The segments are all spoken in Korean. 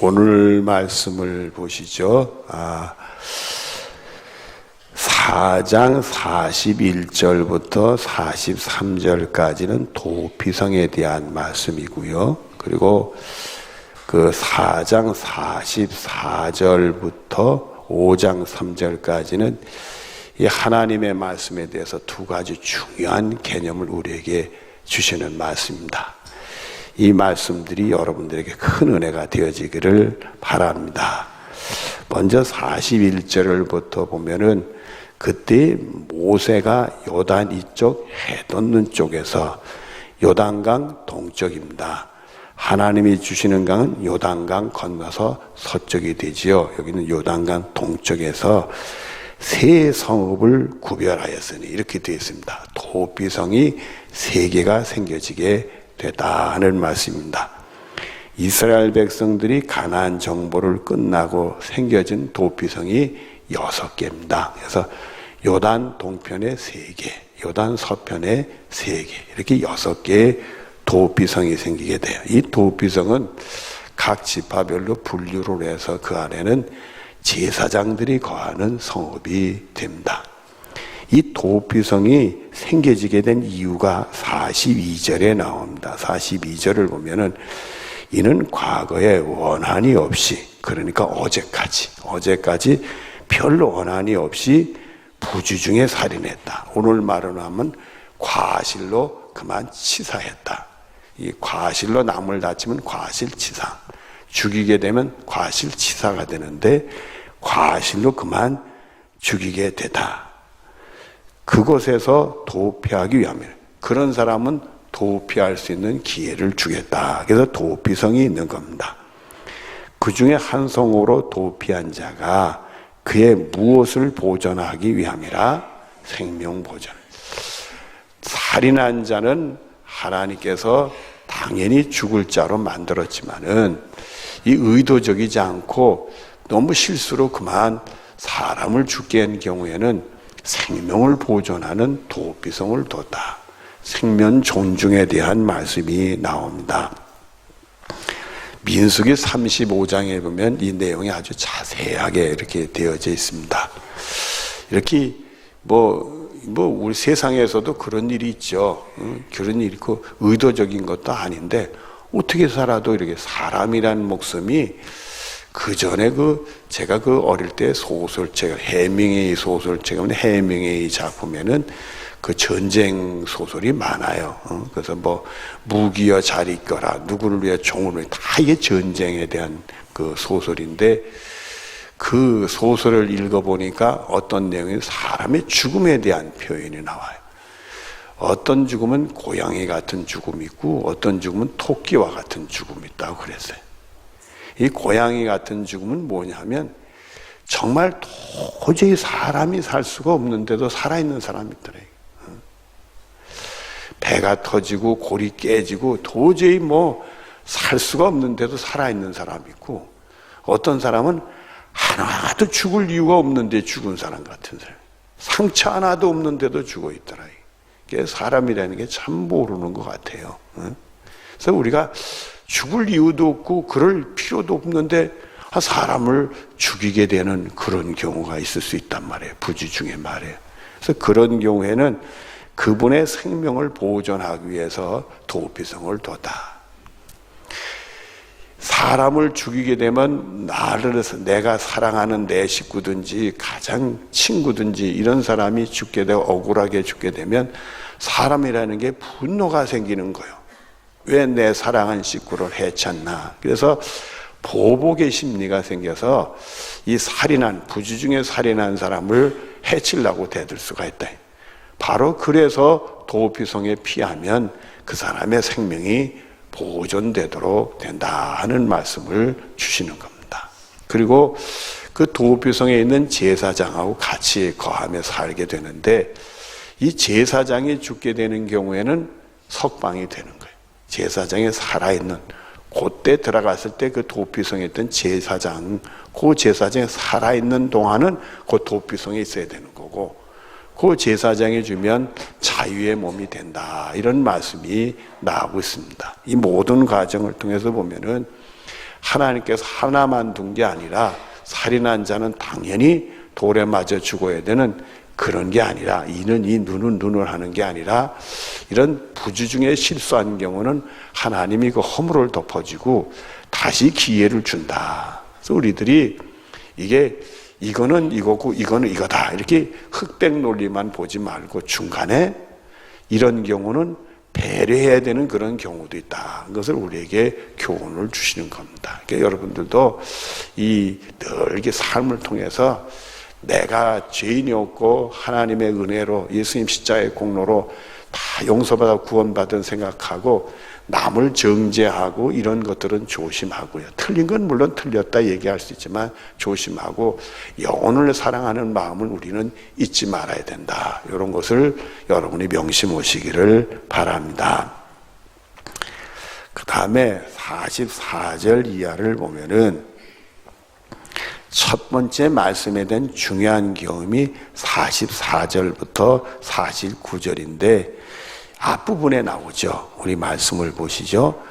오늘 말씀을 보시죠. 4장 41절부터 43절까지는 도피성에 대한 말씀이고요. 그리고 그 4장 44절부터 5장 3절까지는 이 하나님의 말씀에 대해서 두 가지 중요한 개념을 우리에게 주시는 말씀입니다. 이 말씀들이 여러분들에게 큰 은혜가 되어지기를 바랍니다. 먼저 41절부터 보면은 그때 모세가 요단 이쪽 해 돋는 쪽에서 요단강 동쪽입니다. 하나님이 주시는 강은 요단강 건너서 서쪽이 되지요. 여기는 요단강 동쪽에서 세 성읍을 구별하였으니 이렇게 되어 있습니다. 도피성이 세 개가 생겨지게 되다 하는 말씀입니다. 이스라엘 백성들이 가나안 정복을 끝나고 생겨진 도피성이 6개입니다. 그래서 요단 동편에 3개, 요단 서편에 3개, 이렇게 6개의 도피성이 생기게 돼요. 이 도피성은 각 지파별로 분류를 해서 그 안에는 제사장들이 거하는 성읍이 됩니다. 이 도피성이 생겨지게 된 이유가 42절에 나옵니다. 42절을 보면은 이는 과거에 원한이 없이, 그러니까 어제까지 별로 원한이 없이 부주중에 살인했다. 오늘 말로 하면 과실로 그만 치사했다. 이 과실로 남을 다치면 과실치사, 죽이게 되면 과실치사가 되는데 과실로 그만 죽이게 되다. 그곳에서 도피하기 위함이에요. 그런 사람은 도피할 수 있는 기회를 주겠다. 그래서 도피성이 있는 겁니다. 그 중에 한 성으로 도피한 자가 그의 무엇을 보존하기 위함이라? 생명 보존. 살인한 자는 하나님께서 당연히 죽을 자로 만들었지만은 이 의도적이지 않고 너무 실수로 그만 사람을 죽게 한 경우에는 생명을 보존하는 도피성을 뒀다. 생명 존중에 대한 말씀이 나옵니다. 민수기 35장에 보면 이 내용이 아주 자세하게 이렇게 되어져 있습니다. 이렇게 우리 세상에서도 그런 일이 있죠. 그런 일이 있고 의도적인 것도 아닌데 어떻게 살아도 이렇게 사람이라는 목숨이 그 전에 제가 어릴 때 소설책, 해밍웨이 소설책, 해밍웨이 작품에는 그 전쟁 소설이 많아요. 그래서 무기여 잘 있거라, 누구를 위해 종을 위해, 다 이게 전쟁에 대한 그 소설인데 그 소설을 읽어보니까 어떤 내용이 사람의 죽음에 대한 표현이 나와요. 어떤 죽음은 고양이 같은 죽음이 있고 어떤 죽음은 토끼와 같은 죽음이 있다고 그랬어요. 이 고양이 같은 죽음은 뭐냐면 정말 도저히 사람이 살 수가 없는데도 살아있는 사람이 있더래요. 배가 터지고 골이 깨지고 도저히 살 수가 없는데도 살아있는 사람이 있고, 어떤 사람은 하나도 죽을 이유가 없는데 죽은 사람 같은 사람, 상처 하나도 없는데도 죽어 있더라. 이게 사람이라는 게 참 모르는 것 같아요. 그래서 우리가 죽을 이유도 없고 그럴 필요도 없는데 사람을 죽이게 되는 그런 경우가 있을 수 있단 말이에요. 부주중에 말이에요. 그래서 그런 경우에는 그분의 생명을 보존하기 위해서 도피성을 뒀다. 사람을 죽이게 되면 내가 사랑하는 내 식구든지 가장 친구든지 이런 사람이 죽게 되고 억울하게 죽게 되면 사람이라는 게 분노가 생기는 거예요. 왜 내 사랑한 식구를 해쳤나? 그래서 보복의 심리가 생겨서 이 부주중에 살인한 사람을 해치려고 대들 수가 있다. 바로 그래서 도피성에 피하면 그 사람의 생명이 보존되도록 된다 하는 말씀을 주시는 겁니다. 그리고 그 도피성에 있는 제사장하고 같이 거하며 살게 되는데 이 제사장이 죽게 되는 경우에는 석방이 되는 거예요. 제사장이 살아있는, 그때 들어갔을 때 그 도피성에 있던 제사장, 그 제사장이 살아있는 동안은 그 도피성에 있어야 되는 거고, 그 제사장이 주면 자유의 몸이 된다, 이런 말씀이 나오고 있습니다. 이 모든 과정을 통해서 보면은 하나님께서 하나만 둔 게 아니라 살인한 자는 당연히 돌에 맞아 죽어야 되는 그런 게 아니라, 이는 이, 눈은 눈을 하는 게 아니라, 이런 부주 중에 실수한 경우는 하나님이 그 허물을 덮어주고 다시 기회를 준다. 그래서 우리들이 이거는 이거고 이거는 이거다, 이렇게 흑백 논리만 보지 말고 중간에 이런 경우는 배려해야 되는 그런 경우도 있다. 그것을 우리에게 교훈을 주시는 겁니다. 그러니까 여러분들도 늘 이렇게 삶을 통해서 내가 죄인이 없고 하나님의 은혜로 예수님 십자가의 공로로 다 용서받아 구원받은 생각하고 남을 정죄하고 이런 것들은 조심하고요. 틀린 건 물론 틀렸다 얘기할 수 있지만 조심하고 영혼을 사랑하는 마음을 우리는 잊지 말아야 된다. 이런 것을 여러분이 명심하시기를 바랍니다. 그 다음에 44절 이하를 보면은 첫 번째 말씀에 대한 중요한 경험이 44절부터 49절인데 앞부분에 나오죠. 우리 말씀을 보시죠.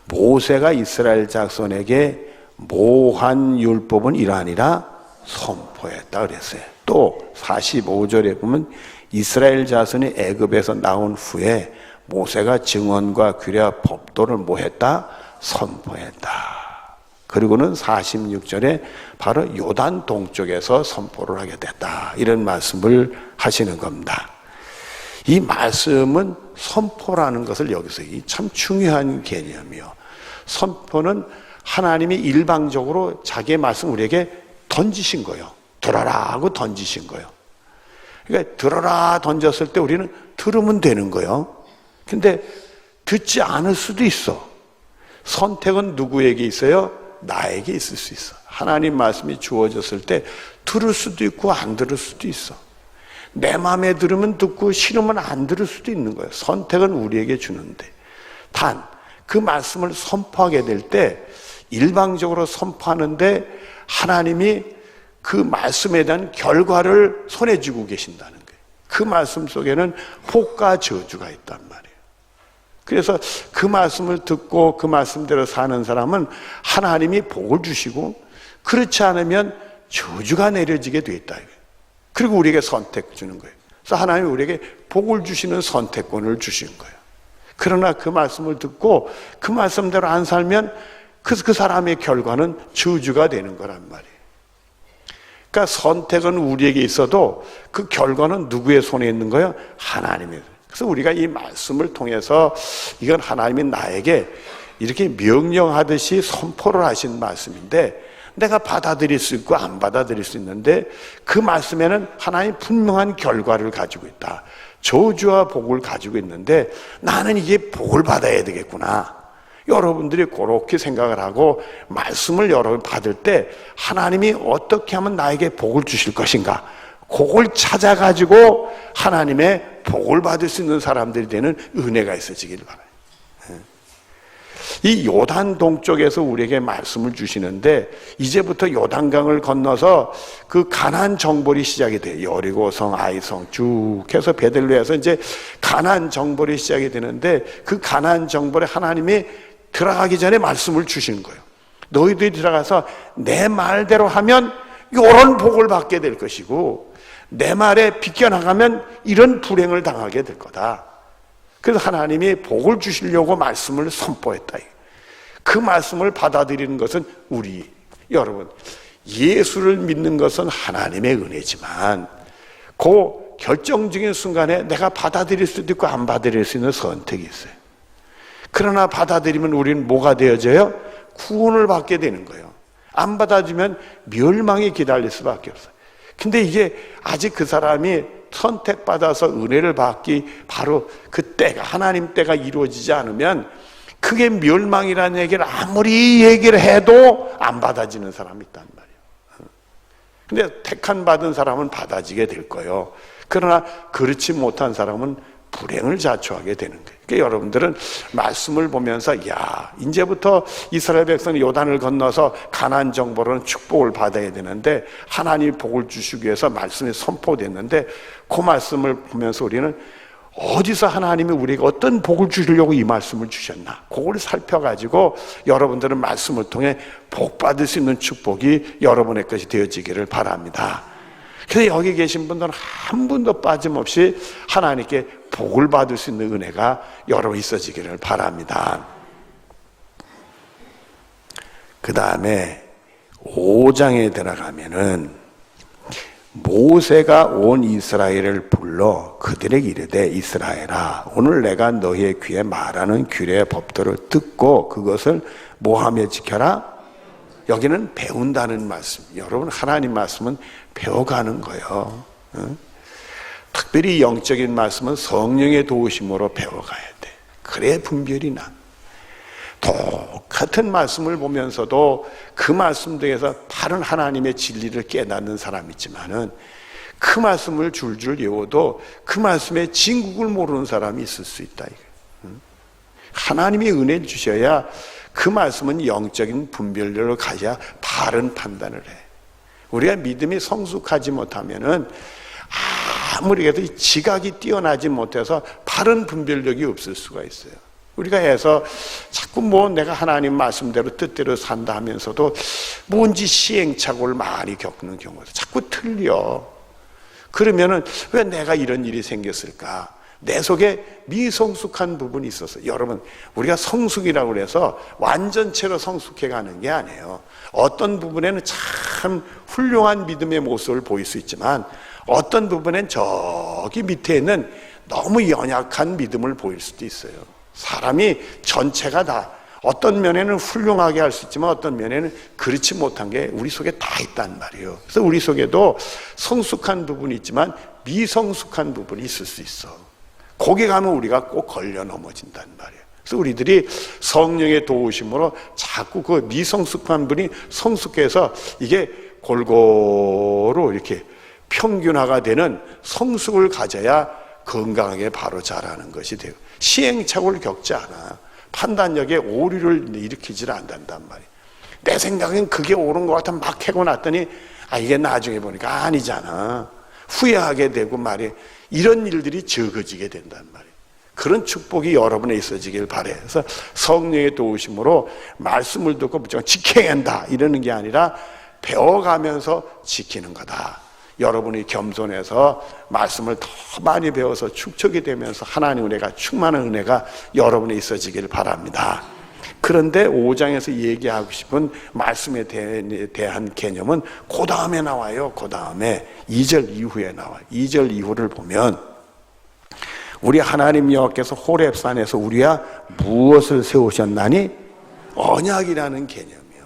모세가 이스라엘 자손에게 모한 율법은 이러하니라 선포했다 그랬어요. 또 45절에 보면 이스라엘 자손이 애굽에서 나온 후에 모세가 증언과 규례와 법도를 뭐 했다? 선포했다. 그리고는 46절에 바로 요단 동쪽에서 선포를 하게 됐다. 이런 말씀을 하시는 겁니다. 이 말씀은 선포라는 것을 여기서 참 중요한 개념이요. 선포는 하나님이 일방적으로 자기의 말씀 우리에게 던지신 거예요. 들어라 하고 던지신 거예요. 그러니까 들어라 던졌을 때 우리는 들으면 되는 거예요. 근데 듣지 않을 수도 있어. 선택은 누구에게 있어요? 나에게 있을 수 있어. 하나님 말씀이 주어졌을 때 들을 수도 있고 안 들을 수도 있어. 내 마음에 들으면 듣고 싫으면 안 들을 수도 있는 거예요. 선택은 우리에게 주는데 단 그 말씀을 선포하게 될 때 일방적으로 선포하는데 하나님이 그 말씀에 대한 결과를 손에 쥐고 계신다는 거예요. 그 말씀 속에는 복과 저주가 있단 말이에요. 그래서 그 말씀을 듣고 그 말씀대로 사는 사람은 하나님이 복을 주시고 그렇지 않으면 저주가 내려지게 돼 있다. 그리고 우리에게 선택 주는 거예요. 그래서 하나님이 우리에게 복을 주시는 선택권을 주신 거예요. 그러나 그 말씀을 듣고 그 말씀대로 안 살면 그 사람의 결과는 저주가 되는 거란 말이에요. 그러니까 선택은 우리에게 있어도 그 결과는 누구의 손에 있는 거예요? 하나님의. 그래서 우리가 이 말씀을 통해서 이건 하나님이 나에게 이렇게 명령하듯이 선포를 하신 말씀인데 내가 받아들일 수 있고 안 받아들일 수 있는데 그 말씀에는 하나님 분명한 결과를 가지고 있다. 저주와 복을 가지고 있는데 나는 이게 복을 받아야 되겠구나. 여러분들이 그렇게 생각을 하고 말씀을 여러분 받을 때 하나님이 어떻게 하면 나에게 복을 주실 것인가, 그걸 찾아가지고 하나님의 복을 받을 수 있는 사람들이 되는 은혜가 있어지길 바라요. 이 요단 동쪽에서 우리에게 말씀을 주시는데 이제부터 요단강을 건너서 그 가나안 정벌이 시작이 돼요. 여리고성, 아이성 쭉 해서 베들레에서 이제 가나안 정벌이 시작이 되는데 그 가나안 정벌에 하나님이 들어가기 전에 말씀을 주신 거예요. 너희들이 들어가서 내 말대로 하면 이런 복을 받게 될 것이고 내 말에 비껴나가면 이런 불행을 당하게 될 거다. 그래서 하나님이 복을 주시려고 말씀을 선포했다. 그 말씀을 받아들이는 것은 우리 여러분 예수를 믿는 것은 하나님의 은혜지만 그 결정적인 순간에 내가 받아들일 수도 있고 안 받아들일 수 있는 선택이 있어요. 그러나 받아들이면 우리는 뭐가 되어져요? 구원을 받게 되는 거예요. 안 받아주면 멸망이 기다릴 수밖에 없어요. 근데 이게 아직 그 사람이 선택받아서 은혜를 받기 바로 그 때가 하나님 때가 이루어지지 않으면 그게 멸망이라는 얘기를 아무리 얘기를 해도 안 받아지는 사람이 있단 말이에요. 근데 택한 받은 사람은 받아지게 될 거예요. 그러나 그렇지 못한 사람은 불행을 자초하게 되는 거예요. 그러니까 여러분들은 말씀을 보면서 야 이제부터 이스라엘 백성이 요단을 건너서 가나안 정벌은 축복을 받아야 되는데 하나님이 복을 주시기 위해서 말씀이 선포됐는데 그 말씀을 보면서 우리는 어디서 하나님이 우리에게 어떤 복을 주시려고 이 말씀을 주셨나, 그걸 살펴가지고 여러분들은 말씀을 통해 복 받을 수 있는 축복이 여러분의 것이 되어지기를 바랍니다. 그래서 여기 계신 분들은 한 분도 빠짐없이 하나님께 복을 받을 수 있는 은혜가 여러분 있어지기를 바랍니다. 그 다음에 5장에 들어가면은 모세가 온 이스라엘을 불러 그들에게 이르되 이스라엘아, 오늘 내가 너희의 귀에 말하는 규례의 법도를 듣고 그것을 뭐하며 지켜라? 여기는 배운다는 말씀. 여러분, 하나님 말씀은 배워가는 거예요. 특별히 영적인 말씀은 성령의 도우심으로 배워가야 돼. 그래야 분별이 나. 똑같은 말씀을 보면서도 그 말씀 중에서 다른 하나님의 진리를 깨닫는 사람이 있지만은 그 말씀을 줄줄 외워도 그 말씀의 진국을 모르는 사람이 있을 수 있다. 하나님이 은혜를 주셔야 그 말씀은 영적인 분별력을 가져야 바른 판단을 해. 우리가 믿음이 성숙하지 못하면은 아무리 해도 지각이 뛰어나지 못해서 바른 분별력이 없을 수가 있어요. 우리가 해서 자꾸 내가 하나님 말씀대로 뜻대로 산다 하면서도 뭔지 시행착오를 많이 겪는 경우가 자꾸 틀려. 그러면은 왜 내가 이런 일이 생겼을까? 내 속에 미성숙한 부분이 있어서. 여러분, 우리가 성숙이라고 해서 완전체로 성숙해 가는 게 아니에요. 어떤 부분에는 참 훌륭한 믿음의 모습을 보일 수 있지만 어떤 부분엔 저기 밑에 있는 너무 연약한 믿음을 보일 수도 있어요. 사람이 전체가 다 어떤 면에는 훌륭하게 할 수 있지만 어떤 면에는 그렇지 못한 게 우리 속에 다 있단 말이에요. 그래서 우리 속에도 성숙한 부분이 있지만 미성숙한 부분이 있을 수 있어. 거기 가면 우리가 꼭 걸려 넘어진단 말이에요. 그래서 우리들이 성령의 도우심으로 자꾸 그 미성숙한 분이 성숙해서 이게 골고루 이렇게 평균화가 되는 성숙을 가져야 건강하게 바로 자라는 것이 돼요. 시행착오를 겪지 않아. 판단력에 오류를 일으키질 않는단 말이에요. 내 생각엔 그게 옳은 것 같아 막 해고 났더니 이게 나중에 보니까 아니잖아. 후회하게 되고 말이에요. 이런 일들이 적어지게 된단 말이에요. 그런 축복이 여러분에 있어지길 바래요. 그래서 성령의 도우심으로 말씀을 듣고 무조건 지켜야 한다 이러는 게 아니라 배워가면서 지키는 거다. 여러분이 겸손해서 말씀을 더 많이 배워서 축적이 되면서 하나님 은혜가 충만한 은혜가 여러분에 있어지기를 바랍니다. 그런데 5장에서 얘기하고 싶은 말씀에 대한 개념은 그 다음에 나와요. 그 다음에 2절 이후에 나와요. 2절 이후를 보면 우리 하나님 여호와께서 호렙산에서 우리와 무엇을 세우셨나니? 언약이라는 개념이에요.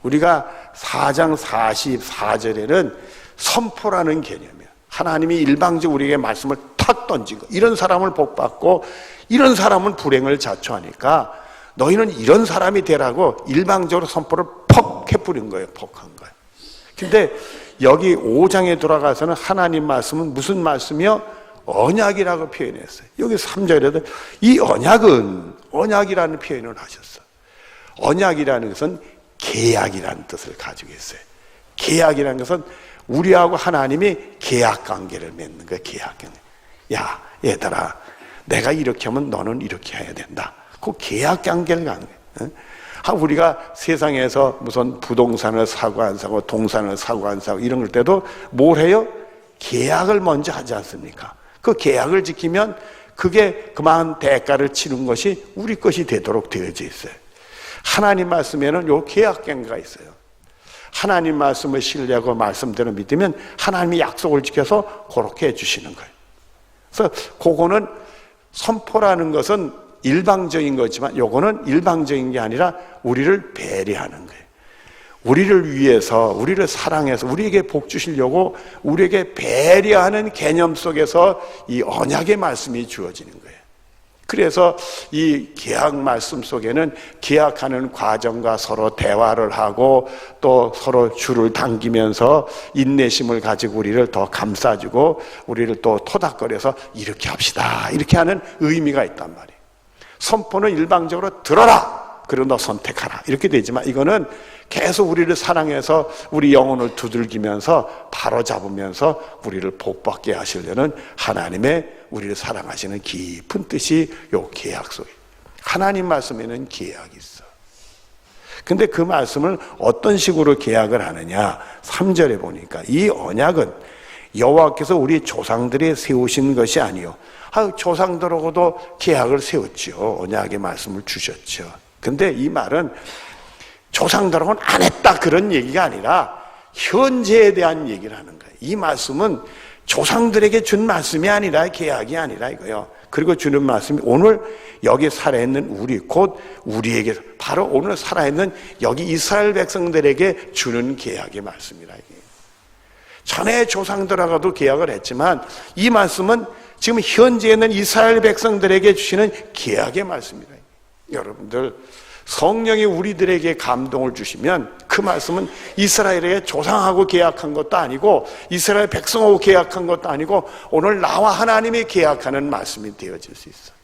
우리가 4장 44절에는 선포라는 개념이에요. 하나님이 일방적으로 우리에게 말씀을 탁 던진 거. 이런 사람을 복받고 이런 사람은 불행을 자초하니까 너희는 이런 사람이 되라고 일방적으로 선포를 퍽 해뿌린 거예요. 퍽한 거예요. 근데 여기 5장에 돌아가서는 하나님 말씀은 무슨 말씀이요? 언약이라고 표현했어요. 여기 3절에도 이 언약이라는 표현을 하셨어요. 언약이라는 것은 계약이라는 뜻을 가지고 있어요. 계약이라는 것은 우리하고 하나님이 계약 관계를 맺는 거예요. 계약 관계. 야, 얘들아, 내가 이렇게 하면 너는 이렇게 해야 된다. 그 계약 관계를 가는 거예요. 우리가 세상에서 무슨 부동산을 사고 안 사고 동산을 사고 안 사고 이런 걸 때도 뭘 해요? 계약을 먼저 하지 않습니까? 그 계약을 지키면 그게 그만한 대가를 치는 것이 우리 것이 되도록 되어져 있어요. 하나님 말씀에는 요 계약 관계가 있어요. 하나님 말씀을 신뢰하고 말씀대로 믿으면 하나님이 약속을 지켜서 그렇게 해주시는 거예요. 그래서 그거는 선포라는 것은 일방적인 거지만 요거는 일방적인 게 아니라 우리를 배려하는 거예요. 우리를 위해서, 우리를 사랑해서 우리에게 복 주시려고 우리에게 배려하는 개념 속에서 이 언약의 말씀이 주어지는 거예요. 그래서 이 계약 말씀 속에는 계약하는 과정과 서로 대화를 하고 또 서로 줄을 당기면서 인내심을 가지고 우리를 더 감싸주고 우리를 또 토닥거려서 이렇게 합시다 이렇게 하는 의미가 있단 말이에요. 선포는 일방적으로 들어라 그리고 너 선택하라. 이렇게 되지만 이거는 계속 우리를 사랑해서 우리 영혼을 두들기면서 바로잡으면서 우리를 복받게 하시려는 하나님의 우리를 사랑하시는 깊은 뜻이 요 계약 속에, 하나님 말씀에는 계약이 있어. 근데 그 말씀을 어떤 식으로 계약을 하느냐, 3절에 보니까 이 언약은 여호와께서 우리 조상들이 세우신 것이 아니요, 조상들하고도 계약을 세웠죠. 언약의 말씀을 주셨죠. 근데 이 말은 조상들하고는 안 했다 그런 얘기가 아니라 현재에 대한 얘기를 하는 거예요. 이 말씀은 조상들에게 준 말씀이 아니라 계약이 아니라 이거요. 그리고 주는 말씀이 오늘 여기 살아있는 우리, 곧 우리에게, 바로 오늘 살아있는 여기 이스라엘 백성들에게 주는 계약의 말씀이라. 전에 조상들하고도 계약을 했지만 이 말씀은 지금 현재에 있는 이스라엘 백성들에게 주시는 계약의 말씀이다. 여러분들, 성령이 우리들에게 감동을 주시면 그 말씀은 이스라엘의 조상하고 계약한 것도 아니고 이스라엘 백성하고 계약한 것도 아니고 오늘 나와 하나님이 계약하는 말씀이 되어질 수 있어요.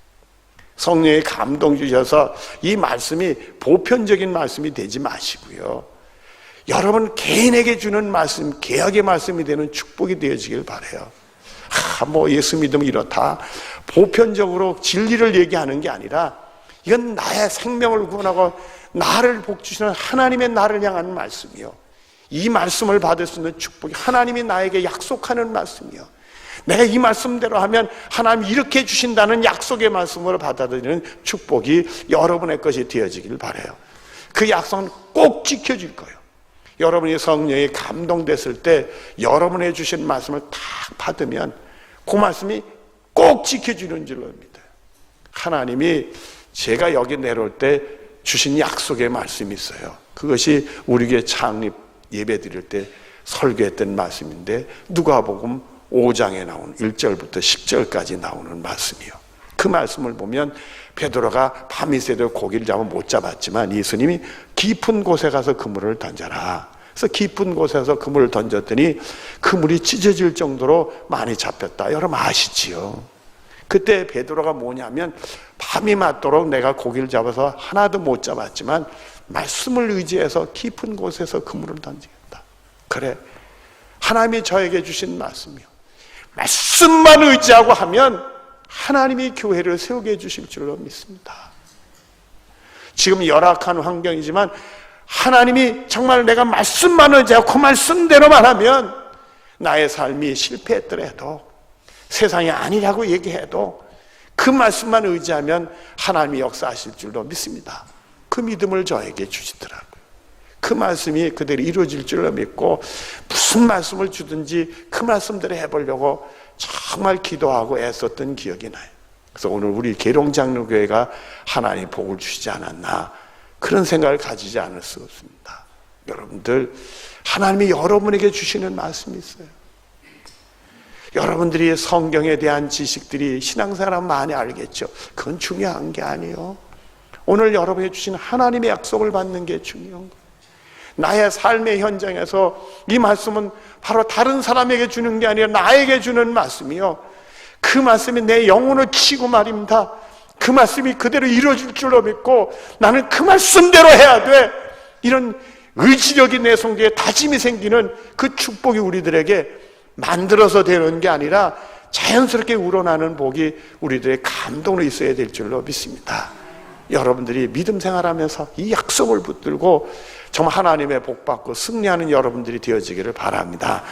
성령이 감동 주셔서 이 말씀이 보편적인 말씀이 되지 마시고요, 여러분 개인에게 주는 말씀, 계약의 말씀이 되는 축복이 되어지길 바라요. 뭐 예수 믿으면 이렇다, 보편적으로 진리를 얘기하는 게 아니라 이건 나의 생명을 구원하고 나를 복주시는 하나님의 나를 향한 말씀이요, 이 말씀을 받을 수 있는 축복이 하나님이 나에게 약속하는 말씀이요, 내가 이 말씀대로 하면 하나님이 이렇게 주신다는 약속의 말씀으로 받아들이는 축복이 여러분의 것이 되어지길 바라요. 그 약속은 꼭 지켜줄 거예요. 여러분이 성령에 감동됐을 때 여러분의 주신 말씀을 딱 받으면 그 말씀이 꼭 지켜주는 줄로 믿어요. 하나님이 제가 여기 내려올 때 주신 약속의 말씀이 있어요. 그것이 우리 교회 창립 예배 드릴 때 설교했던 말씀인데 누가복음 5장에 나오는 1절부터 10절까지 나오는 말씀이요. 그 말씀을 보면 베드로가 밤이 새도록 고기를 잡아 못 잡았지만 예수님이 깊은 곳에 가서 그물을 던져라. 그래서 깊은 곳에서 그물을 던졌더니 그물이 찢어질 정도로 많이 잡혔다. 여러분 아시지요? 그때 베드로가 뭐냐면 밤이 맞도록 내가 고기를 잡아서 하나도 못 잡았지만 말씀을 의지해서 깊은 곳에서 그물을 던지겠다. 그래, 하나님이 저에게 주신 말씀이요, 말씀만 의지하고 하면 하나님이 교회를 세우게 해주실 줄로 믿습니다. 지금 열악한 환경이지만 하나님이 정말 내가 말씀만 의지하고 그 말씀대로만 하면 나의 삶이 실패했더라도, 세상이 아니라고 얘기해도 그 말씀만 의지하면 하나님이 역사하실 줄로 믿습니다. 그 믿음을 저에게 주시더라고요. 그 말씀이 그대로 이루어질 줄로 믿고 무슨 말씀을 주든지 그 말씀대로 해보려고 정말 기도하고 애썼던 기억이 나요. 그래서 오늘 우리 계룡장로교회가 하나님 복을 주시지 않았나, 그런 생각을 가지지 않을 수 없습니다. 여러분들, 하나님이 여러분에게 주시는 말씀이 있어요. 여러분들이 성경에 대한 지식들이 신앙생활하면 많이 알겠죠. 그건 중요한 게 아니에요. 오늘 여러분이 주신 하나님의 약속을 받는 게 중요한 거예요. 나의 삶의 현장에서 이 말씀은 바로 다른 사람에게 주는 게 아니라 나에게 주는 말씀이요, 그 말씀이 내 영혼을 치고 말입니다. 그 말씀이 그대로 이루어질 줄로 믿고 나는 그 말씀대로 해야 돼, 이런 의지력이 내 성도에 다짐이 생기는 그 축복이 우리들에게 만들어서 되는 게 아니라 자연스럽게 우러나는 복이 우리들의 감동으로 있어야 될 줄로 믿습니다. 여러분들이 믿음 생활하면서 이 약속을 붙들고 정말 하나님의 복 받고 승리하는 여러분들이 되어지기를 바랍니다.